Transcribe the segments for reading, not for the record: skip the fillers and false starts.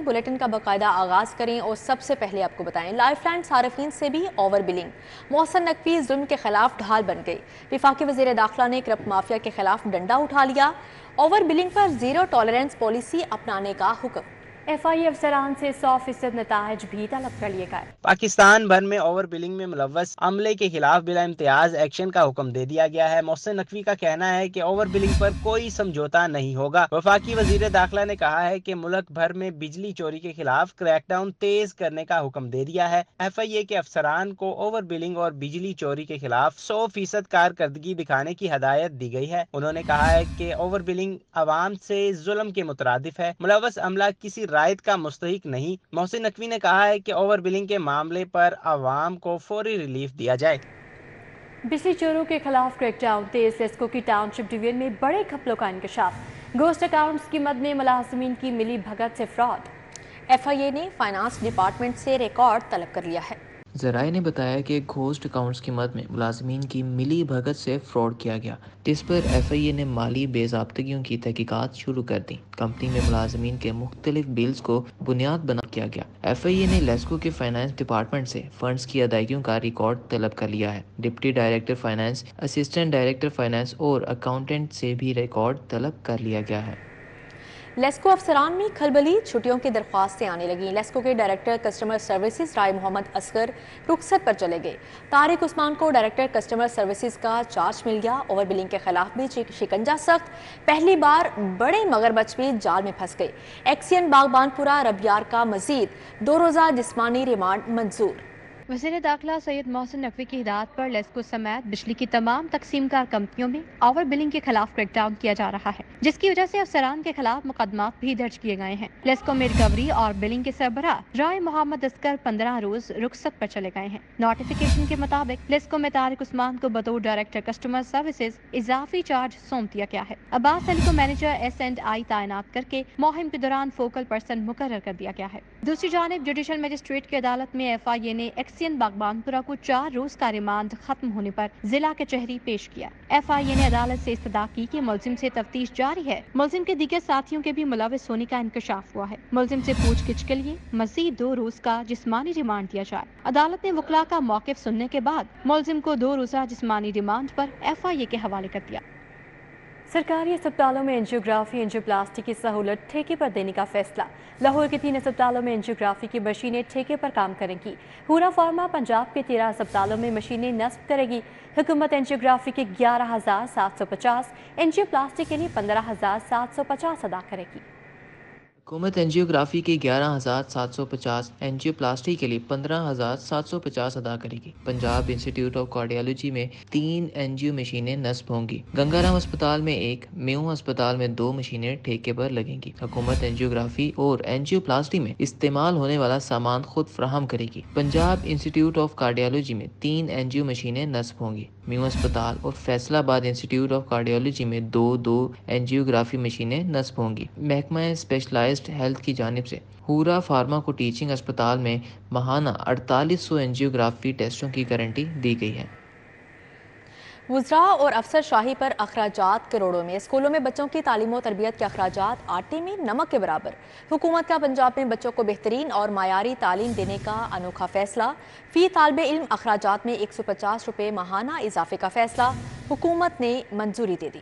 Bulletin کا باقاعدہ آغاز کریں اور سب سے پہلے آپ کو بتائیں لائف لائن صارفین سے بھی اوور بلنگ۔ محسن نقوی ظلم کے خلاف ڈھال بن گئی۔ وفاقی وزیر داخلہ نے کرپٹ مافیا کے خلاف ڈنڈا اٹھا لیا۔ اوور بلنگ پر زیرو ٹالرنس پالیسی اپنانے کا حکم۔ ایف آئی اے افسران سے 100% نتائج بھی طلب کر لیے گئے۔ پاکستان بھر میں اوور بلنگ میں ملوث عملے کے خلاف بلا امتیاز ایکشن کا حکم دے دیا گیا ہے۔ محسن نقوی کا کہنا ہے کہ اوور بلنگ پر کوئی سمجھوتا نہیں ہوگا۔ وفاقی وزیر داخلہ نے کہا ہے کہ ملک بھر میں بجلی چوری کے خلاف کریک ڈاؤن تیز کرنے کا حکم دے دیا ہے۔ ایف آئی اے کے افسران کو اوور بلنگ اور بجلی چوری کے خلاف 100% کارکردگی دکھانے کی ہدایت دی گئی ہے۔ انہوں نے کہا ہے کہ اوور بلنگ عوام سے ظلم کے مترادف ہے۔ ملوث عملہ کسی رائت کا مستحق نہیں۔ محسن نقوی نے کہا ہے کہ اوور بلنگ کے معاملے پر عوام کو فوری ریلیف دیا جائے۔ بجلی چوروں کے خلاف کریک ڈاؤن تیز۔ لیسکو کی ٹاؤن شپ ڈویژن میں بڑے گھپلوں کا انکشاف۔ گھوسٹ اکاؤنٹس کی مد میں ملازمین کی ملی بھگت سے فراڈ۔ ایف آئی اے نے فائنانس ڈپارٹمنٹ سے ریکارڈ طلب کر لیا ہے۔ ذرائع نے بتایا کہ گھوسٹ اکاؤنٹس کی مد میں ملازمین کی ملی بھگت سے فراڈ کیا گیا، جس پر ایف آئی اے نے مالی بے ضابطگیوں کی تحقیقات شروع کر دیں۔ کمپنی میں ملازمین کے مختلف بلز کو بنیاد بنا کیا گیا۔ ایف آئی اے نے لیسکو کے فائنانس ڈپارٹمنٹ سے فنڈز کی ادائیگیوں کا ریکارڈ طلب کر لیا ہے۔ Deputy director finance, assistant director finance اور اکاؤنٹنٹ سے بھی ریکارڈ طلب کر لیا گیا ہے۔ لیسکو افسران میں کھلبلی، چھٹیوں کی درخواستیں آنے لگیں۔ لیسکو کے ڈائریکٹر کسٹمر سروسز رائے محمد اصغر رخصت پر چلے گئے۔ طارق عثمان کو ڈائریکٹر کسٹمر سروسز کا چارج مل گیا۔ اوور بلنگ کے خلاف بھی شکنجہ سخت۔ پہلی بار بڑے مگرمچھ بھی جال میں پھنس گئے۔ ایکسین باغبان پورہ ربیار کا مزید 2 روزہ جسمانی ریمانڈ منظور۔ وزیر داخلہ سید محسن نقوی کی ہدایت پر لیسکو سمیت بجلی کی تمام تقسیم کار کمپنیوں میں اوور بلنگ کے خلاف کریک ڈاؤن کیا جا رہا ہے، جس کی وجہ سے افسران کے خلاف مقدمات بھی درج کیے گئے ہیں۔ لیسکو میں ریکوری اور بلنگ کے سربراہ رائے محمد اصغر 15 روز رخصت پر چلے گئے ہیں۔ نوٹیفیکیشن کے مطابق لیسکو میں طارق عثمان کو بطور ڈائریکٹر کسٹمر سروسز اضافی چارج سونپ دیا گیا ہے۔ عباس علی کو مینیجر S&I تعینات کر کے مہم کے دوران فوکل پرسن مقرر کر دیا گیا ہے۔ دوسری جانب جوڈیشل مجسٹریٹ کی عدالت میں ایف آئی اے نے ایکسین باغبان پورہ کو 4 روز کا ریمانڈ ختم ہونے پر ضلع کچہری پیش کیا۔ ایف آئی اے نے عدالت سے استدعا کی کہ ملزم سے تفتیش جاری ہے۔ ملزم کے دیگر ساتھیوں کے بھی ملوث ہونے کا انکشاف ہوا ہے۔ ملزم سے پوچھ گچھ کے لیے مزید 2 روز کا جسمانی ریمانڈ دیا جائے۔ عدالت نے وکلاء کا موقف سننے کے بعد ملزم کو 2 روزہ جسمانی ریمانڈ پر ایف آئی اے کے حوالے کر دیا۔ سرکاری اسپتالوں میں انجیوگرافی انجیوپلاسٹی کی سہولت ٹھیکے پر دینے کا فیصلہ۔ لاہور کے 3 اسپتالوں میں انجیوگرافی کی مشینیں ٹھیکے پر کام کریں گی۔ ہورا فارما پنجاب کے 13 اسپتالوں میں مشینیں نصب کرے گی۔ حکومت انجیوگرافی کے 11,750، انجیوپلاسٹی کے لیے 15,750 ادا کرے گی۔ حکومت انجیوگرافی کی 11,750، انجیوپلاسٹی کے لیے 15,750 ادا کرے گی۔ پنجاب انسٹی ٹیوٹ آف کارڈیالوجی میں 3 انجیو مشینیں نصب ہوں گی۔ گنگا رام اسپتال میں 1، میوں اسپتال میں 2 مشینیں ٹھیکے پر لگیں گی۔ حکومت انجیوگرافی اور انجیوپلاسٹی میں استعمال ہونے والا سامان خود فراہم کرے گی۔ پنجاب انسٹی ٹیوٹ آف کارڈیالوجی میں 3 انجیو مشینیں نصب ہوں گی۔ میوں اسپتال اور فیصل آباد انسٹی ٹیوٹ آف کارڈیالوجی میں 2 انجیوگرافی مشینیں نصب ہوں گی۔ محکمہ اسپیشلائزڈ ہیلتھ کی جانب سے ہورا فارما کو ٹیچنگ اسپتال میں ماہانہ 4800 انجیوگرافی ٹیسٹوں کی گارنٹی دی گئی ہے۔ وزراء اور افسر شاہی پر اخراجات کروڑوں میں۔ اسکولوں میں بچوں کی تعلیم و تربیت کے اخراجات آٹے میں نمک کے برابر۔ حکومت کا پنجاب میں بچوں کو بہترین اور معیاری تعلیم دینے کا انوکھا فیصلہ۔ فی طالب علم اخراجات میں 150 روپے ماہانہ اضافے کا فیصلہ حکومت نے منظوری دے دی۔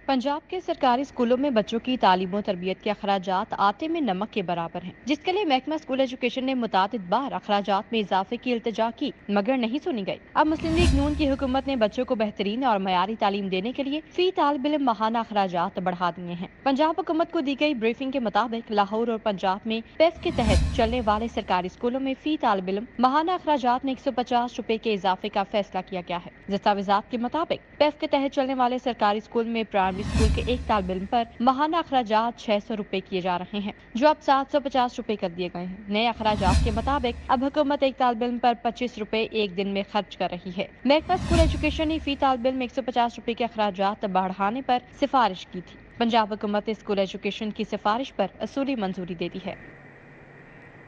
پنجاب کے سرکاری اسکولوں میں بچوں کی تعلیم و تربیت کے اخراجات آٹے میں نمک کے برابر ہیں، جس کے لیے محکمہ اسکول ایجوکیشن نے متعدد بار اخراجات میں اضافے کی التجا کی مگر نہیں سنی گئی۔ اب مسلم لیگ نون کی حکومت نے بچوں کو بہترین اور معیاری تعلیم دینے کے لیے فی طالب علم ماہانہ اخراجات بڑھا دیے ہیں۔ پنجاب حکومت کو دی گئی بریفنگ کے مطابق لاہور اور پنجاب میں پیف کے تحت چلنے والے سرکاری اسکولوں میں فی طالب علم ماہانہ اخراجات میں 150 روپے کے اضافے کا فیصلہ کیا گیا ہے۔ دستاویزات کے مطابق پیف کے تحت چلنے والے سرکاری اسکول میں پرائمری اسکول کے ایک طالب علم پر ماہانہ اخراجات 600 روپے کیے جا رہے ہیں، جو اب 750 روپے کر دیے گئے ہیں۔ نئے اخراجات کے مطابق اب حکومت ایک طالب علم پر 25 روپے ایک دن میں خرچ کر رہی ہے۔ محکمہ اسکول ایجوکیشن نے فی طالب علم 150 روپے کے اخراجات بڑھانے پر سفارش کی تھی۔ پنجاب حکومت نے اسکول ایجوکیشن کی سفارش پر اصولی منظوری دے دی ہے۔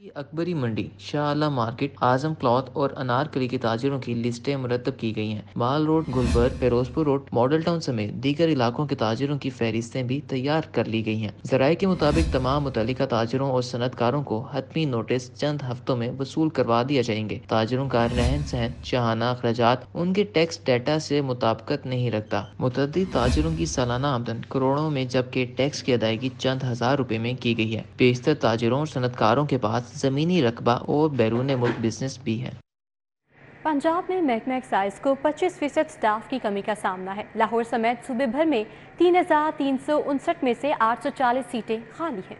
اکبری منڈی، شاہ عالم مارکیٹ، اعظم کلاتھ اور انارکلی کے تاجروں کی لسٹیں مرتب کی گئی ہیں۔ مال روڈ، گلبرگ، فیروز پور روڈ، ماڈل ٹاؤن سمیت دیگر علاقوں کے تاجروں کی فہرستیں بھی تیار کر لی گئی ہیں۔ ذرائع کے مطابق تمام متعلقہ تاجروں اور صنعت کاروں کو حتمی نوٹس چند ہفتوں میں وصول کروا دیا جائیں گے۔ تاجروں کا رہن سہن، شاہانہ اخراجات ان کے ٹیکس ڈیٹا سے مطابقت نہیں رکھتا۔ متعدد تاجروں کی سالانہ آمدن کروڑوں میں جبکہ ٹیکس کی ادائیگی چند ہزار روپے میں کی گئی ہے۔ بیشتر تاجروں اور صنعت کاروں کے پاس زمینی رقبہ اور بیرون ملک بزنس بھی ہے۔ پنجاب میں محکمہ ایکسائز کو 25% سٹاف کی کمی کا سامنا ہے۔ لاہور سمیت صوبے بھر میں 3359 میں سے 840 سیٹیں خالی ہیں۔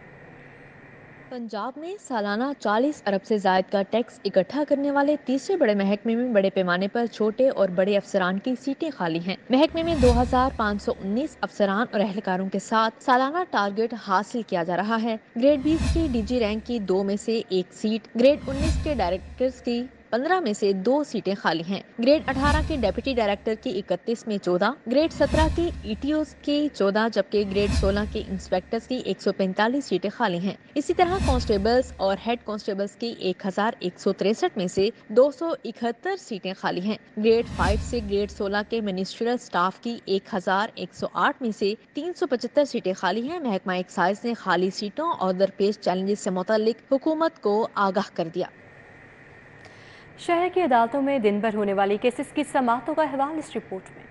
پنجاب میں سالانہ 40 ارب سے زائد کا ٹیکس اکٹھا کرنے والے تیسرے بڑے محکمے میں بڑے پیمانے پر چھوٹے اور بڑے افسران کی سیٹیں خالی ہیں۔ محکمے میں 2519 افسران اور اہلکاروں کے ساتھ سالانہ ٹارگٹ حاصل کیا جا رہا ہے۔ گریڈ 20 کی ڈی جی رینک کی 2 میں سے 1 سیٹ، گریڈ 19 کے ڈائریکٹرز کی 15 میں سے 2 سیٹیں خالی ہیں۔ گریڈ 18 کے ڈیپٹی ڈائریکٹر کی 31 میں 14، گریڈ 17 کے ای ٹی اوز کی 14 جبکہ گریڈ 16 کے انسپیکٹرز کی 145 سیٹیں خالی ہیں۔ اسی طرح کانسٹیبلز اور ہیڈ کانسٹیبلز کی 1163 میں سے 271 سیٹیں خالی ہیں۔ گریڈ 5 سے گریڈ 16 کے منسٹریل سٹاف کی 1108 میں سے 375 سیٹیں خالی ہیں۔ محکمہ ایکسائز نے خالی سیٹوں اور درپیش چیلنجز سے متعلق حکومت کو آگاہ کر دیا۔ شہر کی عدالتوں میں دن بھر ہونے والی کیسز کی سماعتوں کا احوال اس رپورٹ میں۔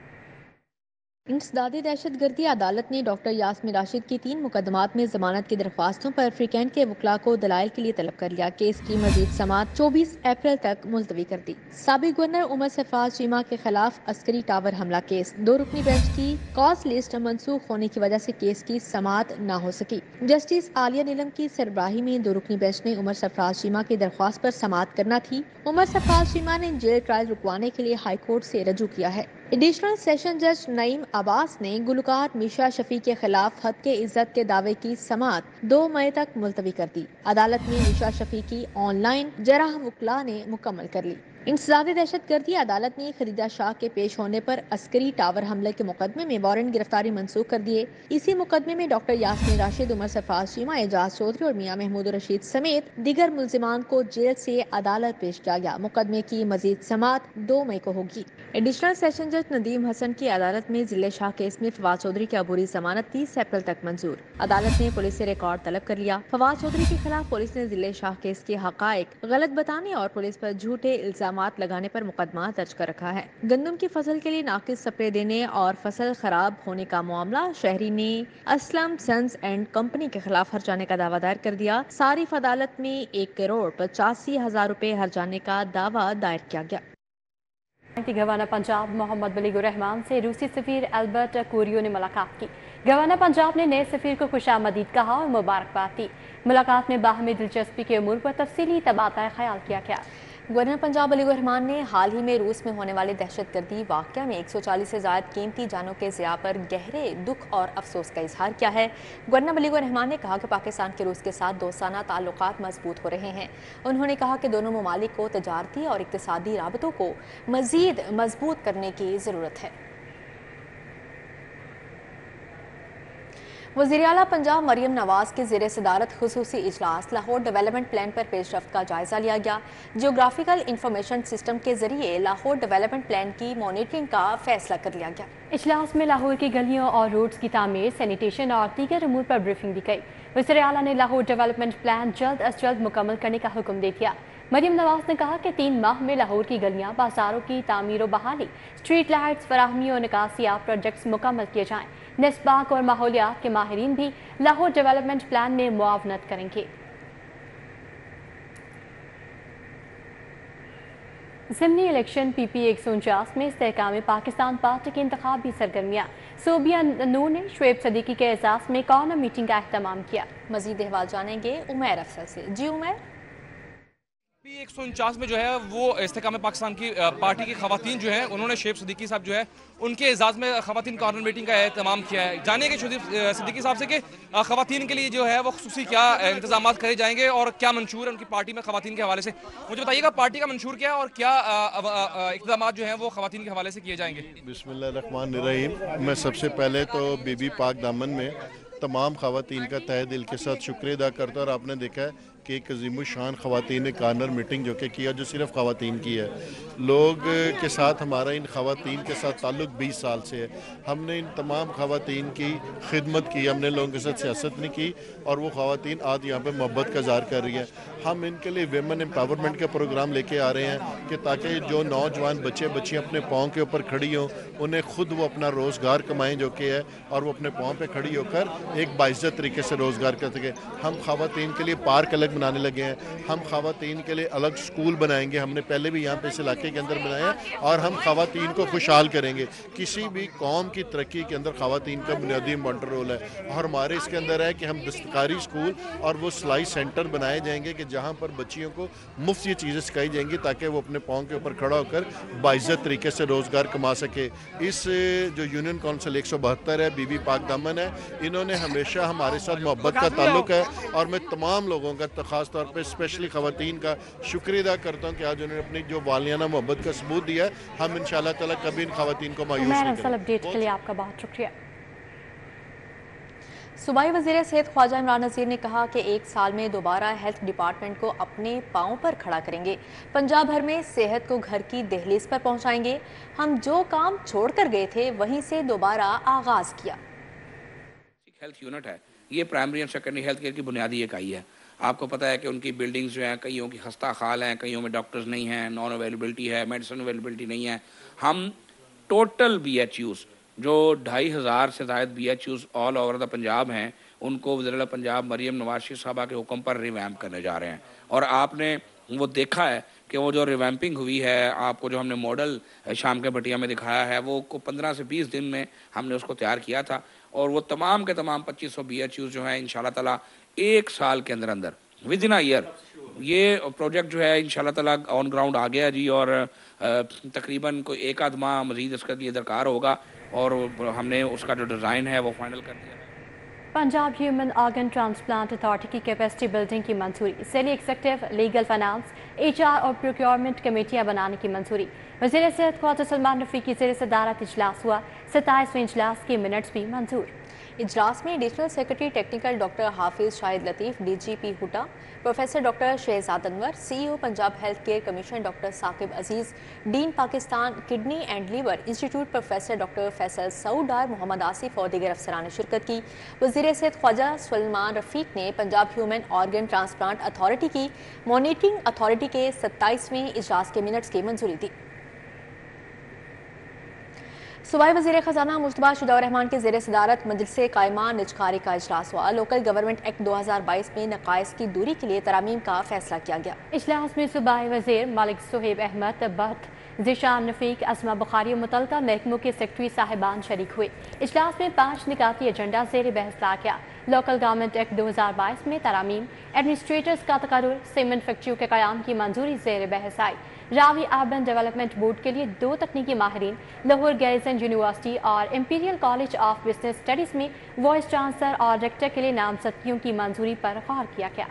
انسدادی دہشت گردی عدالت نے ڈاکٹر یاسمین راشد کی 3 مقدمات میں ضمانت کی درخواستوں پر فریقین کے وکلاء کو دلائل کے لیے طلب کر لیا۔ کیس کی مزید سماعت 24 اپریل تک ملتوی کر دی۔ سابق گورنر عمر سرفراز چیمہ کے خلاف عسکری ٹاور حملہ کیس، 2 رکنی بینچ کی کاز لسٹ منسوخ ہونے کی وجہ سے کیس کی سماعت نہ ہو سکی۔ جسٹس عالیہ نیلم کی سربراہی میں 2 رکنی بینچ نے عمر سرفراز چیمہ کی درخواست پر سماعت کرنا تھی۔ عمر سرفراز چیمہ نے جیل ٹرائل رکوانے کے لیے ہائی کورٹ سے رجوع کیا ہے۔ ایڈیشنل سیشن جج نعیم عباس نے گلوکار میشا شفیع کے خلاف حد کے عزت کے دعوے کی سماعت 2 مئی تک ملتوی کر دی۔ عدالت میں میشا شفیع کی آن لائن جرح وکلاء نے مکمل کر لی۔ انسدادی دہشت گردی عدالت نے خدیجہ شاہ کے پیش ہونے پر عسکری ٹاور حملے کے مقدمے میں وارنٹ گرفتاری منسوخ کر دیے۔ اسی مقدمے میں ڈاکٹر یاسمین راشد، عمر سرفراز چیمہ، اعجاز چودھری اور میاں محمود رشید سمیت دیگر ملزمان کو جیل سے عدالت پیش کیا گیا۔ مقدمے کی مزید سماعت 2 مئی کو ہوگی۔ ایڈیشنل سیشن جج ندیم حسن کی عدالت میں ضلع شاہ کیس میں فواد چودھری کی عبوری ضمانت 30 اپریل تک منظور۔ عدالت نے پولیس سے ریکارڈ طلب کر لیا۔ فواد چودھری کے خلاف پولیس نے ضلع شاہ کیس کے حقائق غلط بتانے اور پولیس پر جھوٹے الزامات لگانے پر مقدمہ درج کر رکھا ہے۔ گندم کی فصل کے لیے ناقص سپرے دینے اور فصل خراب ہونے کا معاملہ، شہری نے اسلم سنز اینڈ کمپنی کے خلاف ہرجانے کا دعویٰ دائر کر دیا۔ صارف عدالت میں 1,85,00,000 روپے ہرجانے کا دعویٰ دائر کیا گیا۔ گورنر پنجاب محمد ولی الرحمان سے روسی سفیر البرٹ کوریو نے ملاقات کی۔ گورنر پنجاب نے نئے سفیر کو خوش آمدید کہا اور مبارکباد دی۔ ملاقات میں باہمی دلچسپی کے امور پر تفصیلی تبادلہ خیال کیا گیا۔ گورنر پنجاب ولی الرحمان نے حال ہی میں روس میں ہونے والے دہشت گردی واقعہ میں 140 سے زائد قیمتی جانوں کے ضیاع پر گہرے دکھ اور افسوس کا اظہار کیا ہے۔ گورنر ولی الرحمان نے کہا کہ پاکستان کے روس کے ساتھ دوستانہ تعلقات مضبوط ہو رہے ہیں۔ انہوں نے کہا کہ دونوں ممالک کو تجارتی اور اقتصادی رابطوں کو مزید مضبوط کرنے کی ضرورت ہے۔ وزیر اعلیٰ پنجاب مریم نواز کے زیر صدارت خصوصی اجلاس لاہور ڈیولپمنٹ پلان پر پیش رفت کا جائزہ لیا گیا۔ جیوگرافیکل انفارمیشن سسٹم کے ذریعے لاہور ڈیولپمنٹ پلان کی مانیٹرنگ کا فیصلہ کر لیا گیا۔ اجلاس میں لاہور کی گلیوں اور روڈز کی تعمیر، سینیٹیشن اور دیگر امور پر بریفنگ دی گئی۔ وزیر اعلیٰ نے لاہور ڈیولپمنٹ پلان جلد از جلد مکمل کرنے کا حکم دے دیا۔ مریم نواز نے کہا کہ 3 ماہ میں لاہور کی گلیاں، بازاروں کی تعمیر و بحالی، اسٹریٹ لائٹس فراہمی اور نکاسیاب پروجیکٹس مکمل کیے جائیں۔ نیس پاک اور ماحولیات کے ماہرین بھی لاہور ڈیولپمنٹ پلان میں معاونت کریں گے۔ ضمنی الیکشن پی پی 149 میں استحکام پاکستان پارٹی کی انتخابی سرگرمیاں، صوبیہ نور نے شعیب صدیقی کے اعزاز میں کارنر میٹنگ کا اہتمام کیا۔ مزید احوال جانیں گے عمیر افضل سے۔ جی عمیر۔ پی 149 میں جو ہے وہ استحکام پاکستان کی پارٹی کی خواتین جو ہیں انہوں نے شعیب صدیقی صاحب جو ہے ان کے اعزاز میں خواتین کارنر میٹنگ کا اہتمام کیا ہے۔ جانیں گے شعیب صدیقی صاحب سے کہ خواتین کے لیے جو ہے وہ خصوصی کیا انتظامات کرے جائیں گے اور کیا منشور ہے ان کی پارٹی میں خواتین کے حوالے سے۔ مجھے بتائیے گا پارٹی کا منشور کیا ہے اور کیا اقدامات جو ہیں وہ خواتین کے حوالے سے کیے جائیں گے۔ بسم اللہ الرحمن الرحیم۔ میں سب سے پہلے تو بی بی پاک دامن میں تمام خواتین کا تہہ دل کے ساتھ شکریہ ادا کرتا ہوں، اور آپ نے دیکھا ہے کی ایک عظیم الشان خواتین کارنر میٹنگ جو کہ کیا، جو صرف خواتین کی ہے. لوگ کے ساتھ ہمارا ان خواتین کے ساتھ تعلق 20 سال سے ہے. ہم نے ان تمام خواتین کی خدمت کی، ہم نے لوگوں کے ساتھ سیاست نہیں کی، اور وہ خواتین آج یہاں پہ محبت کا اظہار کر رہی ہیں. ہم ان کے لیے ویمن امپاورمنٹ کا پروگرام لے کے آ رہے ہیں کہ تاکہ جو نوجوان بچے بچیاں اپنے پاؤں کے اوپر کھڑی ہوں، انہیں خود وہ اپنا روزگار کمائیں جو کہ ہے، اور وہ اپنے پاؤں پہ کھڑی ہو کر ایک باعزت طریقے سے روزگار کر سکے. ہم خواتین کے لیے پارک الگ بنانے لگے ہیں، ہم خواتین کے لیے الگ سکول بنائیں گے. ہم نے پہلے بھی یہاں پہ اس علاقے کے اندر بنایا ہے، اور ہم خواتین کو خوشحال کریں گے. کسی بھی قوم کی ترقی کے اندر خواتین کا بنیادی امپورٹنٹ رول ہے، اور ہمارے اس کے اندر ہے کہ ہم دستکاری سکول اور وہ سلائی سینٹر بنائے جائیں گے کہ جہاں پر بچیوں کو مفت یہ چیزیں سکھائی جائیں گی تاکہ وہ اپنے پاؤں کے اوپر کھڑا ہو کر باعزت طریقے سے روزگار کما سکے. اس جو یونین کونسل 172 ہے، بی بی پاک دامن ہے، انہوں نے ہمیشہ ہمارے ساتھ محبت کا تعلق ہے، اور میں تمام لوگوں کا خاص طور پہ اسپیشلی خواتین کا شکریہ ادا کرتا ہوں کہ آج انہوں نے اپنی جو والینہ محبت کا ثبوت دیا ہے. ہم انشاءاللہ تعالیٰ کبھی ان خواتین کو مایوس نہیں کریں. اپڈیٹ کے لیے آپ کا بہت شکریہ. صوبائی وزیر صحت خواجہ عمران نذیر نے کہا کہ 1 سال میں دوبارہ ہیلتھ ڈپارٹمنٹ کو اپنے پاؤں پر کھڑا کریں گے. پنجاب بھر میں صحت کو گھر کی دہلیز پر پہنچائیں گے. ہم جو کام چھوڑ کر گئے تھے وہیں سے دوبارہ آغاز کیا. ہیلتھ یونٹ ہے، یہ پرائمری اور سیکنڈری ہیلتھ کیئر کی بنیادی اکائی ہے. آپ کو پتہ ہے کہ ان کی بلڈنگز جو ہیں، کئیوں کی خستہ حال ہیں، کئیوں میں ڈاکٹرز نہیں ہیں، نان اویلیبلٹی ہے، میڈیسن اویلیبلٹی نہیں ہے. ہم ٹوٹل بی ایچ یوز جو 2500 سے زائد B H Us all over the Punjab ہیں، ان کو وزیر اعلیٰ پنجاب مریم نواز شریف صاحبہ کے حکم پر ریویمپ کرنے جا رہے ہیں. اور آپ نے وہ دیکھا ہے کہ وہ جو ریویمپنگ ہوئی ہے، آپ کو جو ہم نے ماڈل شام کے بٹیا میں دکھایا ہے، وہ 15 سے 20 دن میں ہم نے اس کو تیار کیا تھا. اور وہ تمام کے تمام 2500 بی ایچ یوز جو ہیں انشاءاللہ تعالیٰ 1 سال کے اندر ود ان ایئر یہ پروجیکٹ جو ہے انشاءاللہ تعالیٰ آن گراؤنڈ آ گیا جی. اور تقریباً کوئی 1 آدھ ماہ مزید اس کے لیے درکار ہوگا، اور ہم نے اس کا جو ڈیزائن ہے وہ فائنل کر دیا. Punjab human organ transplant authority کی کیپیسٹی بلڈنگ کی منظوری. ذیلی ایگزیکٹو، لیگل، فائنانس، HR اور پروکیورمنٹ کمیٹیاں بنانے کی منظوری. وزیر صحت خواجہ سلمان رفیع کی زیر صدارت اجلاس ہوا. 27ویں اجلاس کے منٹس بھی منظور. اجلاس میں additional secretary technical doctor Hafiz Shahid Latif, DGP ہوٹا، professor doctor Shahzad Anwar, CEO Punjab health care commission doctor Saqib Aziz, dean Pakistan kidney and liver institute professor doctor Faisal Saud اور محمد آصف اور دیگر افسران نے شرکت کی. وزیر صحت خواجہ سلمان رفیق نے Punjab human organ transplant authority کی مانیٹرنگ اتھارٹی کے 27ویں اجلاس کے منٹس کی منظوری دی. صوبائی وزیر خزانہ مشتبہ شجاع الرحمان کے زیر صدارت مجلس قائمہ نجکاری کا اجلاس ہوا. لوکل گورنمنٹ ایکٹ 2022 میں نقائص کی دوری کے لیے ترامیم کا فیصلہ کیا گیا. اجلاس میں صوبائی وزیر ملک صہیب احمد بٹ، ذیشان رفیق، اسما بخاری اور متعلقہ محکموں کے سیکرٹری صاحبان شریک ہوئے. اجلاس میں 5 نکاتی ایجنڈا زیر بحث لایا گیا. لوکل گورنمنٹ ایکٹ 2022 میں ترامیم، ایڈمنسٹریٹرز کا تقرر، سیمنٹ فیکٹریوں کے قیام کی منظوری زیر بحث آئی. راوی اربن ڈیولپمنٹ بورڈ کے لیے 2 تکنیکی ماہرین، لاہور گیریزن یونیورسٹی اور Imperial college of business studies میں وائس چانسلر اور ریکٹر کے لیے نامزدگیوں کی منظوری پر غور کیا گیا.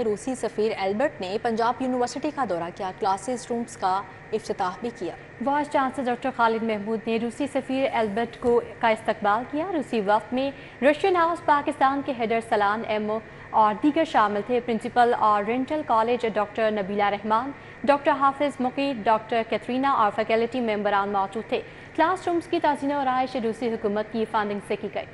روسی سفیر البرٹ نے پنجاب یونیورسٹی کا دورہ کیا. کلاسز رومز کا افتتاح بھی کیا. وائس چانسلر ڈاکٹر خالد محمود نے روسی سفیر البرٹ کا استقبال کیا. روسی وفد میں رشین ہاؤس پاکستان کے ہیڈر سلان MO اور دیگر شامل تھے. پرنسپل اور رینٹل کالج ڈاکٹر نبیلہ رحمان، ڈاکٹر حافظ مقید، ڈاکٹر کیترینا اور فیکلٹی ممبران موجود تھے. کلاس رومز کی تزئین و آرائش روسی حکومت کی فنڈنگ سے کی گئی.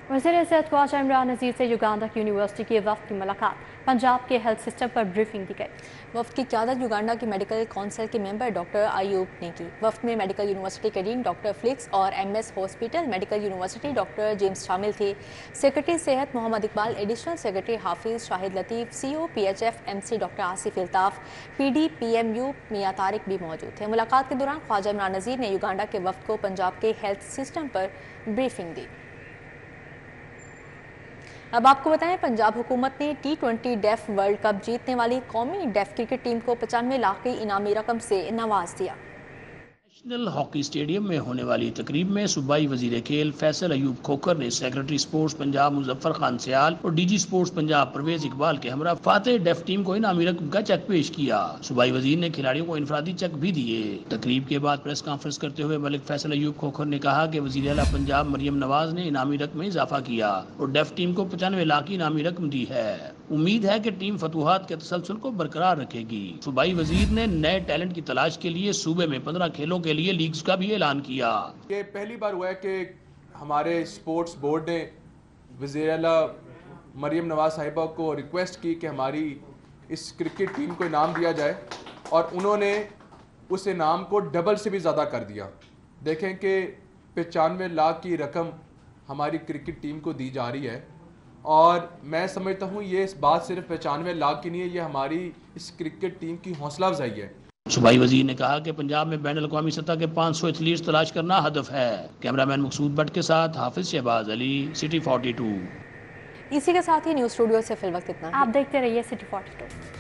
وزیر صحت خواجہ عمران نذیر سے یوگانڈا کی یونیورسٹی کے وفد کی ملاقات. پنجاب کے ہیلتھ سسٹم پر بریفنگ دی گئی. وفد کی قیادت یوگانڈا کی میڈیکل کونسل کے ممبر ڈاکٹر ایوب نے کی. وفد میں میڈیکل یونیورسٹی کے ڈین ڈاکٹر فلکس اور MS hospital medical university doctor James شامل تھے. سیکرٹری صحت محمد اقبال، ایڈیشنل سیکرٹری حافظ شاہد لطیف، CO PHF MC doctor Asif Altaf, PD PMU میاں طارق بھی موجود تھے. ملاقات کے دوران خواجہ عمران نذیر نے یوگانڈا کے وفد کو پنجاب کے ہیلتھ سسٹم پر بریفنگ دی. اب آپ کو بتائیں، پنجاب حکومت نے T20 ڈیف ورلڈ کپ جیتنے والی قومی ڈیف کرکٹ ٹیم کو 95 لاکھ کی انعامی رقم سے نواز دیا. نیشنل ہاکی اسٹیڈیم میں ہونے والی تقریب میں صوبائی وزیر کھیل فیصل ایوب کھوکھر نے سیکرٹری سپورٹس پنجاب مظفر خان سیال اور D G sports Punjab Pervaiz Iqbal کے ہمراہ فاتح ڈیف ٹیم کو انعامی رقم کا چیک پیش کیا۔ صوبائی وزیر نے کھلاڑیوں کو انفرادی چیک بھی دیے۔ تقریب کے بعد پریس کانفرنس کرتے ہوئے ملک فیصل ایوب کھوکھر نے کہا کہ وزیر اعلیٰ پنجاب مریم نواز نے انعامی رقم میں اضافہ کیا اور ڈیف ٹیم کو 95 لاکھ کی انعامی رقم دی ہے۔ امید ہے کہ ٹیم فتوحات کے تسلسل کو برقرار رکھے گی۔ صوبائی وزیر نے نئے ٹیلنٹ کی تلاش کے لیے صوبے میں 15 کھیلوں کے لیے لیگز کا بھی اعلان کیا۔ یہ پہلی بار ہوا ہے کہ ہمارے سپورٹس بورڈ نے وزیر اعلیٰ مریم نواز صاحبہ کو ریکویسٹ کی کہ ہماری اس کرکٹ ٹیم کو انعام دیا جائے اور انہوں نے اس انعام کو ڈبل سے بھی زیادہ کر دیا۔ دیکھیں کہ 95 لاکھ کی رقم ہماری کرکٹ ٹیم کو دی جا رہی ہے اور میں سمجھتا ہوں یہ اس بات صرف 95 لاکھ کی نہیں ہے، یہ ہماری اس کرکٹ ٹیم کی حوصلہ افزائی ہے۔ صوبائی وزیر نے کہا کہ پنجاب میں بین الاقوامی سطح کے 500 ایتھلیٹس تلاش کرنا ہدف ہے۔ کیمرہ مین مقصود بٹ کے ساتھ حافظ شہباز علی، سٹی 42۔ اسی کے ساتھ ہی نیوز اسٹوڈیو سے فی الوقت اتنا۔ آپ دیکھتے رہیے سٹی 42۔